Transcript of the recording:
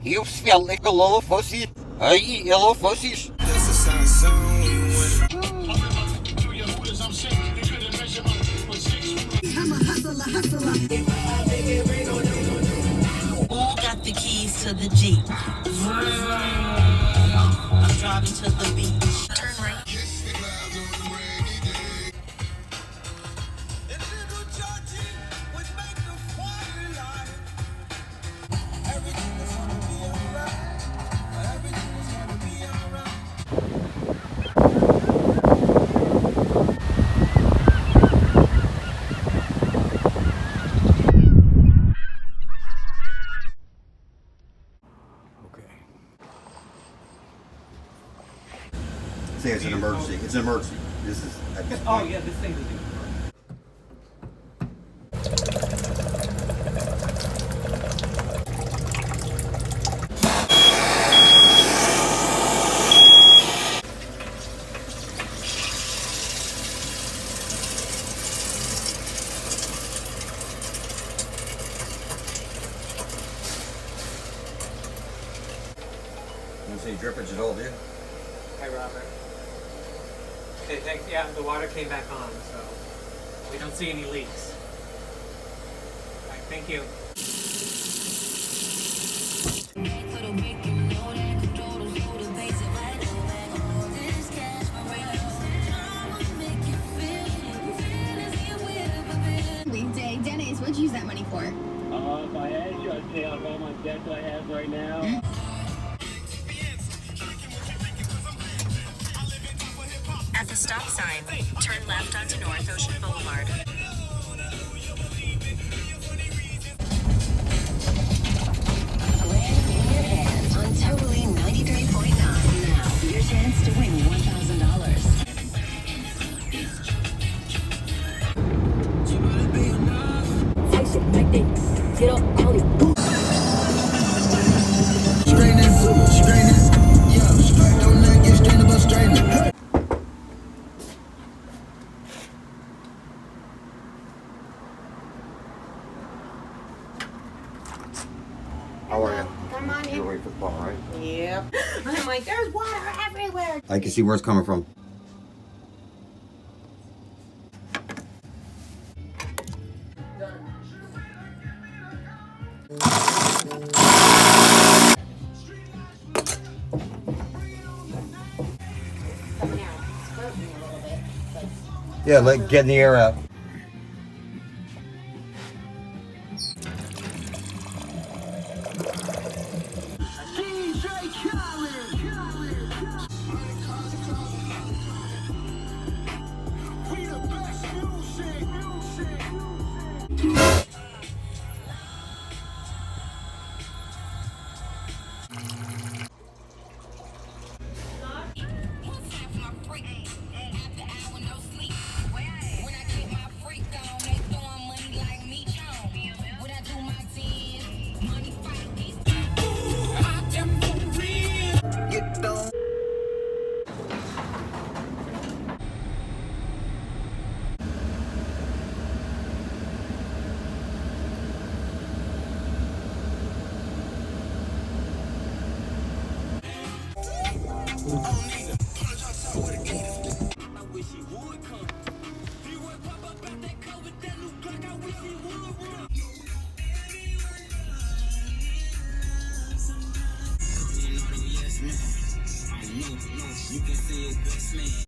You smell like a little pussy. I eat yellow pussies. Who got the keys to the Jeep? I'm driving to the beach. Turn right. Say it's an emergency. It's an emergency. This is. Oh yeah, this thing is. You don't see any drippage at all, do you? Hi, Robert. Okay, thanks. Yeah, the water came back on, so we don't see any leaks. All right, thank you. Weekday, Dennis, what'd you use that money for? If I had you, I'd pay off all my debt that I have right now. At the stop sign, turn left onto North Ocean Boulevard. Grand in your hand on Totally 93.9. Now, your chance to win $1,000. Get up, out it. How are you? Come on You're waiting for the ball, right? Yep. I'm like, there's water everywhere. I can see where it's coming from. Coming out. It's frozen a little bit. But Yeah, like getting the air out. You can say it best man.